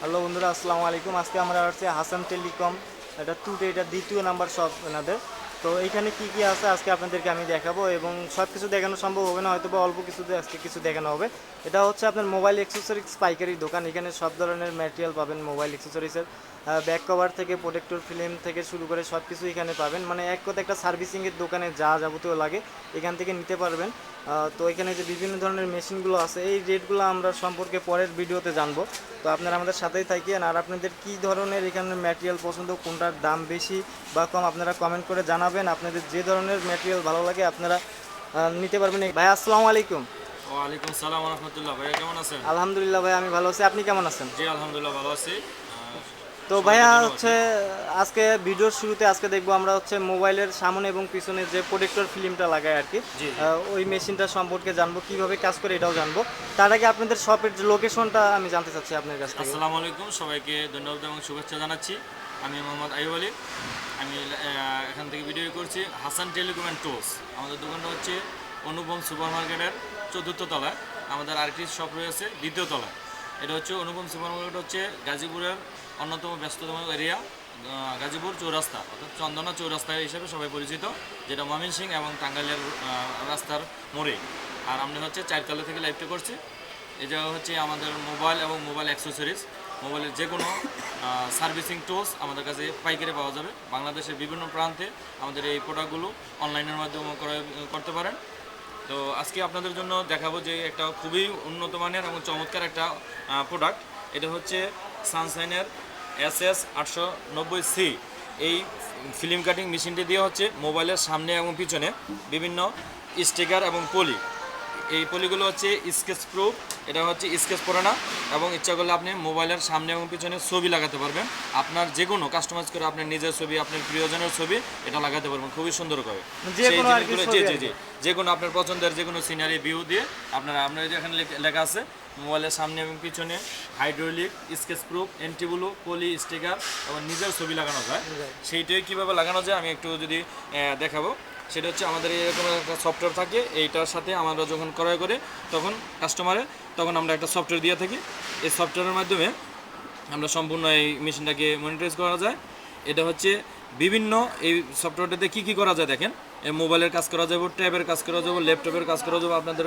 Hello বন্ধুরা, আসসালামু আলাইকুম। আজকে আমরা আসছি হাসান টেলিকম, এটা টুটে, এটা দ্বিতীয় নাম্বার শপ এনাদের। তো এইখানে কি কি আছে আজকে আপনাদেরকে আমি দেখাবো, এবং সব কিছু দেখানো সম্ভব হবে না, হয়তো বা অল্প কিছুতে আজকে কিছু দেখানো হবে। এটা হচ্ছে আপনার মোবাইল অ্যাক্সেসরিজ পাইকারি দোকান। এখানে সব ধরনের ম্যাটেরিয়াল পাবেন মোবাইল অ্যাক্সেসরিজের। ব্যাক কভার থেকে প্রোটেক্টর ফিল্ম থেকে শুরু করে সব কিছু এখানে পাবেন। মানে এক কথা একটা সার্ভিসিংয়ের দোকানে যা যাবতীয় লাগে এখান থেকে নিতে পারবেন। তো এখানে যে বিভিন্ন ধরনের মেশিনগুলো আছে, এই রেটগুলো আমরা সম্পর্কে পরের ভিডিওতে জানবো। তো আপনারা আমাদের সাথেই থাকেন, আর আপনাদের কী ধরনের এখানে ম্যাটেরিয়াল পছন্দ, কোনটার দাম বেশি বা কম, আপনারা কমেন্ট করে জানাবেন। আপনাদের যে ধরনের ম্যাটেরিয়াল ভালো লাগে আপনারা নিতে পারবেন। ভাই আসসালামু আলাইকুম। ওয়ালাইকুম সালাম রাহমাতুল্লাহ। ভাইয়া কেমন আছেন? আলহামদুলিল্লাহ ভাই, আমি ভালো আছি। আপনি কেমন আছেন? জি আলহামদুলিল্লাহ ভালো আছি। তো সবাইকে ভাইয়া ধন্যবাদ। হচ্ছে আজকে ভিডিওর শুরুতে আজকে দেখবো আমরা হচ্ছে মোবাইলের সামনে এবং পিছনে যে প্রোটেক্টর ফিল্মটা লাগায় আর কি, জি জি ওই মেশিনটা সম্পর্কে জানবো, কিভাবে কাজ করে এটাও জানবো। তার আগে আপনাদের শপের যে লোকেশনটা আমি জানতে চাচ্ছি আপনার কাছ থেকে। আসসালামু আলাইকুম, সবাইকে ধন্যবাদ এবং শুভেচ্ছা জানাচ্ছি। আমি মোহাম্মদ আইয়ুব আলী। আমি এখান থেকে ভিডিও করছি হাসান টেলিকম অ্যান্ড টোস। আমাদের দোকানটা হচ্ছে অনুপম সুপার মার্কেটের ৪র্থ তলায়। আমাদের আরেকটি শপ রয়েছে ২য় তলায়। এটা হচ্ছে অনুপম সুপার মার্কেট, হচ্ছে গাজীপুরের অন্যতম ব্যস্ততম এরিয়া। গাজীপুর চৌরাস্তা অর্থাৎ চন্দনা চৌরাস্তা হিসেবে সবাই পরিচিত, যেটা ময়মনসিংহ এবং টাঙ্গাইলের রাস্তার মোড়ে। আর আমরা হচ্ছে 4 তলা থেকে লাইভটা করছি। এই জায়গা হচ্ছে আমাদের মোবাইল এবং মোবাইল অ্যাক্সেসরিজ, মোবাইলের যে কোনো সার্ভিসিং টুলস আমাদের কাছে পাইকারি পাওয়া যাবে। বাংলাদেশের বিভিন্ন প্রান্তে আমাদের এই প্রোডাক্টগুলো অনলাইনের মাধ্যমে করতে পারেন। তো আজকে আপনাদের জন্য দেখাবো যে একটা খুবই উন্নত মানের এবং চমৎকার একটা প্রোডাক্ট। এটা হচ্ছে সানশাইনের SS890C। এই ফিল্ম কাটিং মেশিনটি দিয়ে হচ্ছে মোবাইলের সামনে এবং পিছনে বিভিন্ন স্টিকার এবং পলি, এই পলিগুলো হচ্ছে স্কেচ প্রুফ। এটা হচ্ছে স্কেচ পড়ে না, এবং ইচ্ছা করলে আপনি মোবাইলের সামনে এবং পিছনে ছবি লাগাতে পারবেন। আপনার যে কোনো কাস্টমাইজ করে আপনার নিজের ছবি, আপনার প্রিয়জনের ছবি এটা লাগাতে পারবেন খুবই সুন্দর করে। সেই জিনিসগুলো জি জি জি যে কোনো আপনার পছন্দের যে কোনো সিনারি ভিউ দিয়ে আপনার এখানে লেখা আছে মোবাইলের সামনে এবং পিছনে হাইড্রোলিক, স্কেচ প্রুফ, এন্টিব্লু, পলি, স্টিকার এবং নিজের ছবি লাগানো যায়। সেইটাই কীভাবে লাগানো যায় আমি একটু যদি দেখাবো। সেটা হচ্ছে আমাদের এরকম একটা সফটওয়্যার থাকে, এইটার সাথে আমরা যখন ক্রয় করি তখন আমরা একটা সফটওয়্যার দিয়ে থাকি। এই সফটওয়্যারের মাধ্যমে আমরা সম্পূর্ণ এই মেশিনটাকে মনিটরাইজ করা যায়। এটা হচ্ছে বিভিন্ন এই সফটওয়্যারটাতে কী করা যায় দেখেন। এই মোবাইলের কাজ করা যাবে, ট্যাবের কাজ করা যাবে, ল্যাপটপের কাজ করা যাবে, আপনাদের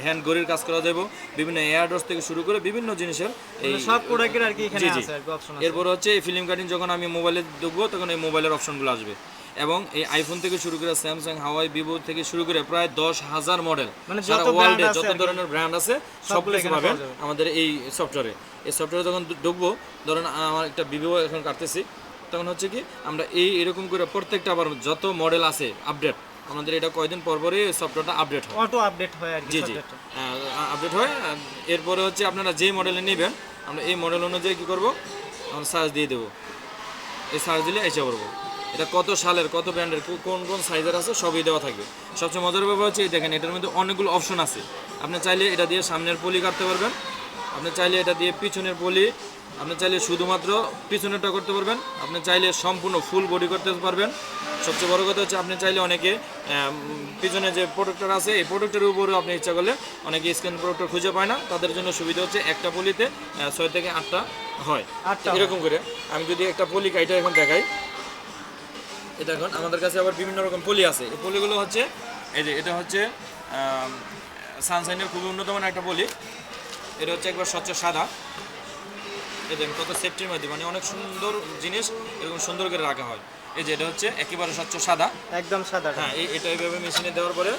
হ্যান্ড ঘড়ির কাজ করা যাবে, বিভিন্ন এয়ারড্রস থেকে শুরু করে বিভিন্ন জিনিসের এই সব প্রোডাক্টের আর কি এখানে আছে আর কি অপশন আছে। এরপর হচ্ছে এই ফিল্ম কাটিং যখন আমি মোবাইলে দেখবো তখন এই মোবাইলের অপশনগুলো আসবে। এবং এই আইফোন থেকে শুরু করে স্যামসাং, হাওয়াই, ভিভো থেকে শুরু করে প্রায় 10,000 মডেল, মানে সারা ওয়ার্ল্ডে যত ধরনের ব্র্যান্ড আছে সব কিছু পাবেন আমাদের এই সফটওয়্যারে। এই সফটওয়্যারে যখন ঢুকবো, ধরুন আমার একটা ভিভো এখন কাটতেছি, তখন হচ্ছে কি আমরা এরকম করে প্রত্যেকটা আবার যত মডেল আছে আপডেট, আমাদের এটা কয়দিন পর পরই সফটওয়্যারটা আপডেট হয়, অটো আপডেট হয় আর কি। জি জি আপডেট হয়। এরপরে হচ্ছে আপনারা যে মডেলে নেবেন আমরা এই মডেল অনুযায়ী কী করবো, আমরা সার্চ দিয়ে দেবো। এই সার্চ দিলে এসে পড়বো এটা কত সালের, কত ব্র্যান্ডের, কোন কোন সাইজের আছে সবই দেওয়া থাকবে। সবচেয়ে মজার ব্যাপার হচ্ছে দেখেন এটার মধ্যে অনেকগুলো অপশন আছে। আপনি চাইলে এটা দিয়ে সামনের পলি কাটতে পারবেন, আপনি চাইলে এটা দিয়ে পিছনের পলি, আপনি চাইলে শুধুমাত্র পিছনেরটা করতে পারবেন, আপনি চাইলে সম্পূর্ণ ফুল বডি করতে পারবেন। সবচেয়ে বড় কথা হচ্ছে আপনি চাইলে অনেকে পিছনে যে প্রোডাক্টর আছে এই প্রোডাক্টের উপরেও আপনি ইচ্ছা করলে অনেকে স্ক্যান প্রোডাক্টর খুঁজে পায় না, তাদের জন্য সুবিধা হচ্ছে একটা পলিতে 6 থেকে 8টা হয় এরকম করে। আমি যদি একটা পলি কাইটা এখন দেখাই, এটা এখন আমাদের কাছে আবার বিভিন্ন রকম পলি আছে। এই পলিগুলো হচ্ছে এই যে এটা হচ্ছে সানশাইনের খুবই উন্নত মানের একটা পলি। এটা হচ্ছে একবার স্বচ্ছ সাদা, এই দেখেন কত সেফটির মধ্যে, মানে অনেক সুন্দর জিনিস এরকম সুন্দর করে রাখা হয়। এই যে এটা হচ্ছে একেবারে স্বচ্ছ সাদা, একদম সাদা। হ্যাঁ এটা এইভাবে মেশিনে দেওয়ার পরে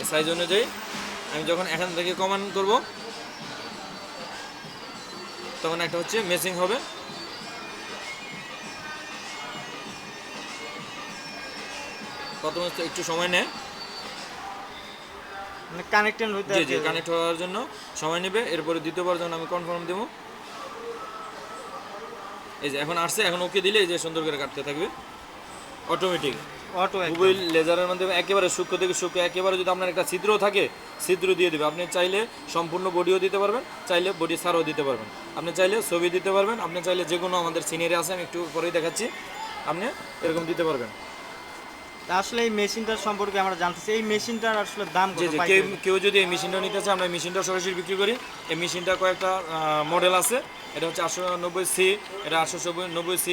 এই সাইজ অনুযায়ী আমি যখন এখান থেকে কমান করব তখন একটা হচ্ছে মেসিং হবে। প্রথমে একটু সময় নেয়, মানে কানেক্টেড হইতে, জি জি কানেক্ট হওয়ার জন্য সময় নেবে। এরপরে দ্বিতীয়বার যখন আমি কনফার্ম দেবো, এই যে এখন আসছে, এখন ওকে দিলে এই যে সুন্দর করে কাটতে থাকবে অটোমেটিক। খুবই লেজারের মাধ্যমে একেবারে সূক্ষ্ম থেকে সূক্ষ্ম, একেবারে যদি আপনার একটা ছিদ্র থাকে ছিদ্র দিয়ে দেবে। আপনি চাইলে সম্পূর্ণ বডিও দিতে পারবেন, চাইলে বডি সারও দিতে পারবেন, আপনি চাইলে ছবি দিতে পারবেন, আপনি চাইলে যে কোনো আমাদের সিনিয়রে আছে আমি একটু পরেই দেখাচ্ছি, আপনি এরকম দিতে পারবেন। আসলে এই মেশিনটার সম্পর্কে আমরা জানতে চাই, এই মেশিনটার আসলে দাম কত? জি জি, কেউ যদি এই মেশিনটা নিতে চায়, আমরা এই মেশিনটা সরাসরি বিক্রি করি। এই মেশিনটা কয়েকটা মডেল আছে। এটা হচ্ছে 890C, এটা 890C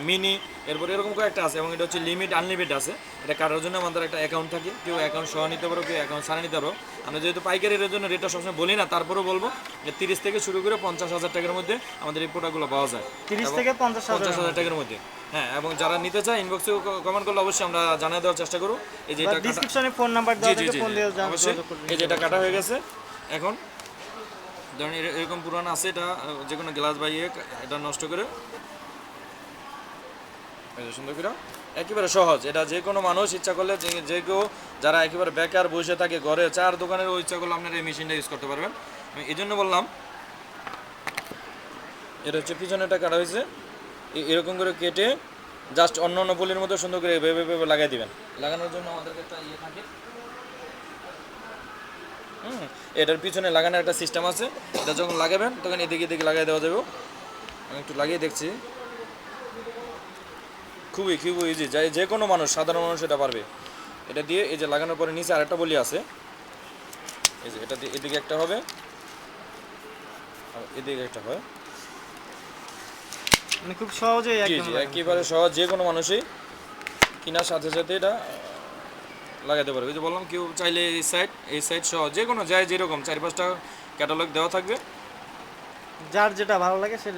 মিনি, এরপর এরকম কয়েকটা আছে, এবং এটা হচ্ছে লিমিট আনলিমিটেড আছে। এটা কাটার জন্য আমাদের একটা অ্যাকাউন্ট থাকে, কেউ অ্যাকাউন্ট সহ নিতে পারো, কেউ অ্যাকাউন্ট ছাড়া নিতে পারো। আমরা যেহেতু পাইকারির জন্য রেটটা সবসময় বলি না, তারপরেও বলবো যে 30 থেকে শুরু করে 50,000 টাকার মধ্যে আমাদের এই প্রোডাক্টগুলো পাওয়া যায়। 30 থেকে 50,000 50,000 টাকার মধ্যে। হ্যাঁ, এবং যারা নিতে চায় ইনবক্সে কমেন্ট করলে অবশ্যই আমরা জানিয়ে দেওয়ার চেষ্টা করব। এই যে এটা ডেসক্রিপশনে ফোন নাম্বার দেওয়া থাকে, ফোন দিয়ে অবশ্যই। যোগাযোগ করবেন। এই যে এটা কাটা হয়ে গেছে। এখন ধরুন এরকম পুরানো আছে, এটা যে কোনো গ্লাস বাইয়ে এটা নষ্ট করে এই যে সুন্দর করে একেবারে সহজ। এটা যে কোনো মানুষ ইচ্ছা করলে, যে কেউ যারা একেবারে বেকার বসে থাকে ঘরে, চার দোকানের ইচ্ছা করলে আপনারা এই মেশিনটা ইউজ করতে পারবেন। আমি এই জন্য বললাম, এটা হচ্ছে পিছনেটা কাটা হয়েছে, এরকম করে কেটে জাস্ট অন্য অন্য পলির মধ্যে সুন্দর করে ভেবে ভেবে লাগাই দিবেন। লাগানোর জন্য আমাদের একটা ইয়ে থাকে, এটার পিছনে লাগানোর একটা সিস্টেম আছে। এটা যখন লাগাবেন তখন এদিকে এদিকে লাগাই দেওয়া যাবে। আমি একটু লাগিয়ে দেখছি, খুবই খুবই ইজি, যে কোনো মানুষ, সাধারণ মানুষ এটা পারবে। এটা দিয়ে এই যে লাগানোর পরে নিচে আরেকটা বলি আছে, এই যে এটা দিয়ে এদিকে একটা হবে আর এদিকে একটা হয়। মানে খুব সহজেই জি একদম জি, একেবারে সহজ, যে কোনো মানুষই কেনার সাথে সাথে এটা লাগাতে পারবে। এই যে বললাম, কেউ চাইলে এই সাইড সহ যে কোনো যায় যেরকম 4-5টা ক্যাটালগ দেওয়া থাকবে, যার যেটা ভালো লাগে সে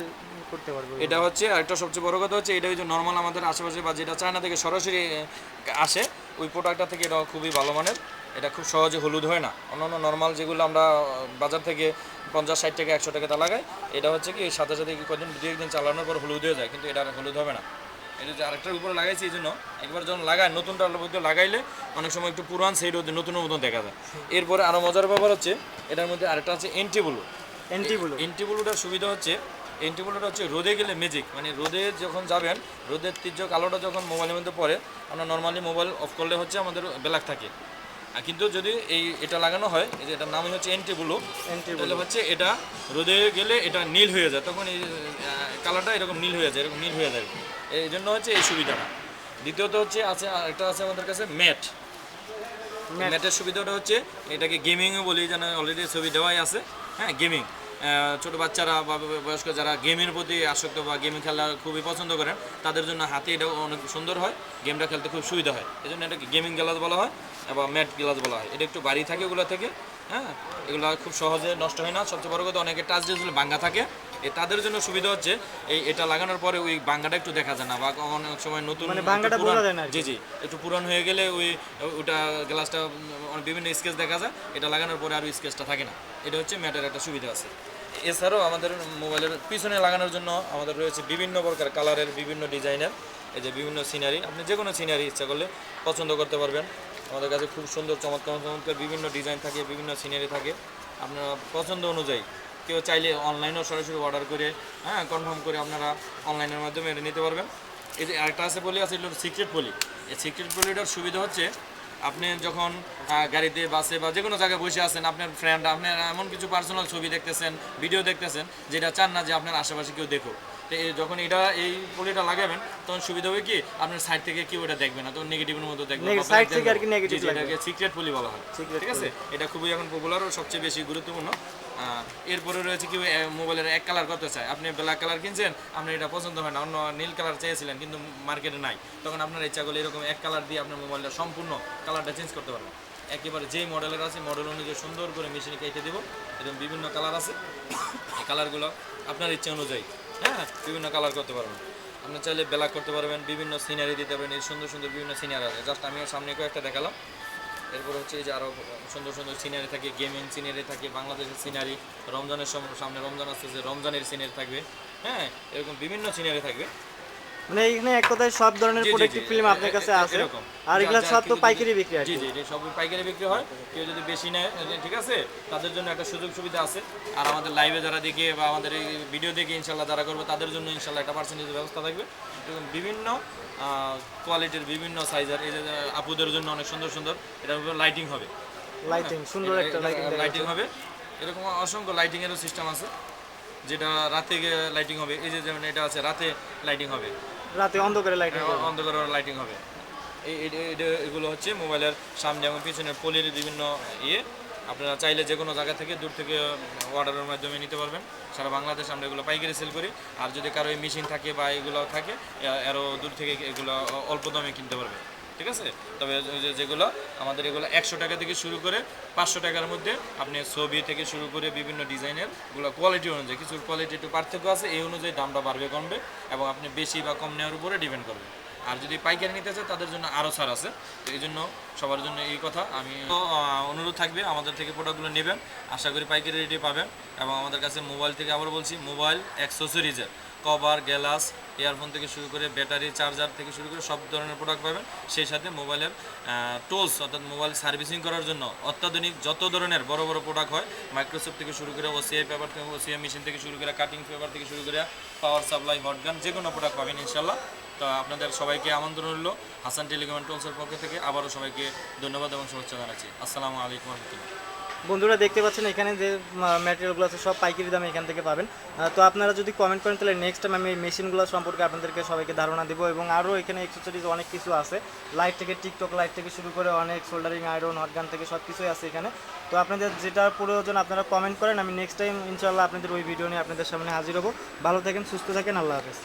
করতে পারবে। এটা হচ্ছে আরেকটা সবচেয়ে বড় কথা হচ্ছে, এটা ওই যে নর্মাল আমাদের আশেপাশে বা যেটা চায়না থেকে সরাসরি আসে ওই প্রোডাক্টটা থেকে এটা খুবই ভালো মানের। এটা খুব সহজে হলুদ হয় না। অন্যান্য নর্মাল যেগুলো আমরা বাজার থেকে 50-60 টাকা 100 টাকা তা লাগাই, এটা হচ্ছে কি সাথে সাথে কদিন 2-1 দিন চালানোর পর হলুদ হয়ে যায়, কিন্তু এটা হলুদ হবে না। এটা যে আরেকটার উপরে লাগাইছি, এই জন্য একবার যখন লাগায় নতুনটার মধ্যে লাগাইলে অনেক সময় একটু পুরান সেই নতুনের মতন দেখা যায়। এরপরে আরও মজার ব্যাপার হচ্ছে, এটার মধ্যে আরেকটা আছে এন্টিবুলু। এন্টিবুলুটার সুবিধা হচ্ছে, এন্টিবুলুটা হচ্ছে রোদে গেলে ম্যাজিক, মানে রোদে যখন যাবেন, রোদের তীর্য কালোটা যখন মোবাইলের মধ্যে পড়ে, আমরা নর্মালি মোবাইল অফ করলে হচ্ছে আমাদের ব্ল্যাক থাকে। আর কিন্তু যদি এটা লাগানো হয়, এই যে এটার নামই হচ্ছে এন্টিবুলু, তাহলে হচ্ছে এটা রোদে গেলে এটা নীল হয়ে যায়, তখন এই কালারটা এরকম নীল হয়ে যায়, এরকম নীল হয়ে যায়। এই জন্য হচ্ছে এই সুবিধাটা। দ্বিতীয়ত হচ্ছে একটা আছে আমাদের কাছে ম্যাটের সুবিধাটা হচ্ছে, এটাকে গেমিংও বলি, যেন অলরেডি ছবি দেওয়াই আছে। হ্যাঁ, গেমিং, ছোটো বাচ্চারা বা বয়স্ক যারা গেমের প্রতি আসক্ত বা গেম খেলা খুবই পছন্দ করেন, তাদের জন্য হাতে এটা অনেক সুন্দর হয়, গেমটা খেলতে খুব সুবিধা হয়। এই জন্য এটাকে গেমিং গ্লাস বলা হয় বা ম্যাট গ্লাস বলা হয়। এটা একটু বাড়ি থাকে ওগুলো থেকে, হ্যাঁ, এগুলো খুব সহজে নষ্ট হয় না। সবচেয়ে বড় কথা, অনেকে টাচ ডিসপ্লে ভাঙ্গা থাকে, তাদের জন্য সুবিধা হচ্ছে এটা লাগানোর পরে ওই ভাঙ্গাটা একটু দেখা যায় না, বা অনেক সময় নতুন মানে ভাঙ্গাটা বোঝা যায় না। জি জি, একটু পুরান হয়ে গেলে ওটা গ্লাসটা বিভিন্ন স্কেচ দেখা যায়, এটা লাগানোর পরে আর ওই স্কেচটা থাকে না। এটা হচ্ছে ম্যাটের একটা সুবিধা আছে। এছাড়াও আমাদের মোবাইলের পিছনে লাগানোর জন্য আমাদের রয়েছে বিভিন্ন প্রকার কালারের, বিভিন্ন ডিজাইনের, এই যে বিভিন্ন সিনারি, আপনি যে কোনো সিনারি ইচ্ছা করলে পছন্দ করতে পারবেন। আমাদের কাছে খুব সুন্দর চমৎকার চমৎকার বিভিন্ন ডিজাইন থাকে, বিভিন্ন সিনারি থাকে, আপনারা পছন্দ অনুযায়ী কেউ চাইলে অনলাইনেও সরাসরি অর্ডার করে, হ্যাঁ, কনফার্ম করে আপনারা অনলাইনের মাধ্যমে এটা নিতে পারবেন। এই যে আরেকটা আছে পলি আছে, এগুলো সিক্রেট পলি। এই সিক্রেট পলিটার সুবিধা হচ্ছে, আপনি যখন গাড়িতে, বাসে বা যে কোনো জায়গায় বসে আছেন, আপনার ফ্রেন্ড, আপনার এমন কিছু পার্সোনাল ছবি দেখতেছেন, ভিডিও দেখতেছেন, যেটা চান না যে আপনার আশেপাশে কেউ দেখুক, তো যখন এই পলিটা লাগাবেন তখন সুবিধা হবে কি, আপনার সাইড থেকে কেউ এটা দেখবে না, তখন নেগেটিভের মতো দেখবে, সাইড থেকে আর কি নেগেটিভ লাগবে। এটাকে সিক্রেট পলি বলা হয়, ঠিক আছে। এটা খুবই এখন পপুলার ও সবচেয়ে বেশি গুরুত্বপূর্ণ। এরপরে রয়েছে কি, মোবাইলের এক কালার করতে চায়, আপনি ব্ল্যাক কালার কিনছেন, আপনার এটা পছন্দ হয় না, অন্য নীল কালার চেয়েছিলেন কিন্তু মার্কেটে নাই, তখন আপনার ইচ্ছা করলে এরকম এক কালার দিয়ে আপনার মোবাইলটা সম্পূর্ণ কালারটা চেঞ্জ করতে পারবেন। একেবারে যেই মডেলের আছে মডেল অনুযায়ী সুন্দর করে মেশিনে কেটে দেবো। এরকম বিভিন্ন কালার আছে, এই কালারগুলো আপনার ইচ্ছা অনুযায়ী, হ্যাঁ, বিভিন্ন কালার করতে পারবেন। আপনি চাইলে ব্ল্যাক করতে পারবেন, বিভিন্ন সিনারি দিতে পারবেন, এই সুন্দর সুন্দর বিভিন্ন সিনারি আছে। জাস্ট আমি সামনে কয়েকটা দেখালাম। এরপর হচ্ছে যে আরও সুন্দর সুন্দর সিনারি থাকে, গেমিং সিনারি থাকে, বাংলাদেশের সিনারি, রমজানের সামনে রমজান আসছে, যে রমজানের সিনারি থাকবে, হ্যাঁ, এরকম বিভিন্ন সিনারি থাকবে। মানে এখানে এক কথায় সব ধরনের প্রোডাক্টিভ ফিল্ম আপনার কাছে আছে, আর এগুলো সব তো পাইকারি বিক্রি হয়। জি জি, এটা সব পাইকারি বিক্রি হয়। কেউ যদি বেশি নেয়, ঠিক আছে, তাদের জন্য একটা সুযোগ সুবিধা আছে। আর আমাদের লাইভে যারা দেখে বা আমাদের এই ভিডিও দেখে ইনশাল্লাহ যারা করবে, তাদের জন্য ইনশাল্লাহ একটা পার্সেন্টেজ ব্যবস্থা থাকবে। এবং বিভিন্ন কোয়ালিটির, বিভিন্ন সাইজের, এই যে আপুদের জন্য অনেক সুন্দর সুন্দর, এটা লাইটিং হবে, লাইটিং সুন্দর একটা লাইটিং হবে। এরকম অসংখ্য লাইটিংয়েরও সিস্টেম আছে, যেটা রাতে লাইটিং হবে। এই যে যেমন এটা আছে, রাতে লাইটিং হবে, রাতে অন্ধকারে লাইটিং, অন্ধকারে লাইটিং হবে। এগুলো হচ্ছে মোবাইলের সামনে এবং পিছনের পলির বিভিন্ন ইয়ে। আপনারা চাইলে যে কোনো জায়গা থেকে দূর থেকে অর্ডারের মাধ্যমে নিতে পারবেন। সারা বাংলাদেশ আমরা এগুলো পাইকারি সেল করি। আর যদি কারো মেশিন থাকে বা এগুলো থাকে আরও দূর থেকে এগুলো অল্প দামে কিনতে পারবে, ঠিক আছে। তবে যেগুলো আমাদের এগুলো 100 টাকা থেকে শুরু করে 500 টাকার মধ্যে আপনি ছবি থেকে শুরু করে বিভিন্ন ডিজাইনের গুলো কোয়ালিটি অনুযায়ী, কিছু কোয়ালিটি একটু পার্থক্য আছে, এই অনুযায়ী দামটা বাড়বে কমবে এবং আপনি বেশি বা কম নেওয়ার উপরে ডিপেন্ড করবে। আর যদি পাইকারি নিতে চায় তাদের জন্য আরও ছাড় আছে। তো এই জন্য সবার জন্য এই কথা আমি অনুরোধ থাকবে আমাদের থেকে প্রোডাক্টগুলো নেবেন। আশা করি পাইকারি রেটে পাবেন। এবং আমাদের কাছে মোবাইল থেকে আবার বলছি, মোবাইল অ্যাক্সেসরিজের কভার, গ্লাস, ইয়ারফোন থেকে শুরু করে ব্যাটারি, চার্জার থেকে শুরু করে সব ধরনের প্রোডাক্ট পাবেন। সেই সাথে মোবাইলের টুলস অর্থাৎ মোবাইল সার্ভিসিং করার জন্য অত্যাধুনিক যত ধরনের বড় বড় প্রোডাক্ট হয়, মাইক্রোসফট থেকে শুরু করে ওসিআই পেপার থেকে, ওসিআই মেশিন থেকে শুরু করে কাটিং পেপার থেকে শুরু করে পাওয়ার সাপ্লাই, হটগান, যে কোনো প্রোডাক্ট পাবেন ইনশাল্লাহ। তো আপনাদের সবাইকে আমন্ত্রণ রইল হাসান টেলিকম অ্যান্ড টুলসের পক্ষ থেকে। আবারও সবাইকে ধন্যবাদ এবং শুভেচ্ছা জানাচ্ছি। আসসালামু আলাইকুম রহমতুল্লাহ। বন্ধুরা দেখতে পাচ্ছেন এখানে যে ম্যাটেরিয়ালগুলো আছে সব পাইকারি দামে এখান থেকে পাবেন। তো আপনারা যদি কমেন্ট করেন তাহলে নেক্সট টাইম আমি এই মেশিনগুলো সম্পর্কে আপনাদেরকে সবাইকে ধারণা দেবো। এবং আরও এখানে অ্যাক্সেসরিজ অনেক কিছু আছে, লাইট থেকে টিকটক লাইট থেকে শুরু করে অনেক সোল্ডারিং আয়রন, হটগান থেকে সব কিছুই আছে এখানে। তো আপনাদের যেটা প্রয়োজন আপনারা কমেন্ট করেন, আমি নেক্সট টাইম ইনশাল্লাহ আপনাদের ওই ভিডিও নিয়ে আপনাদের সামনে হাজির হবো। ভালো থাকেন, সুস্থ থাকেন, আল্লাহ হাফেজ।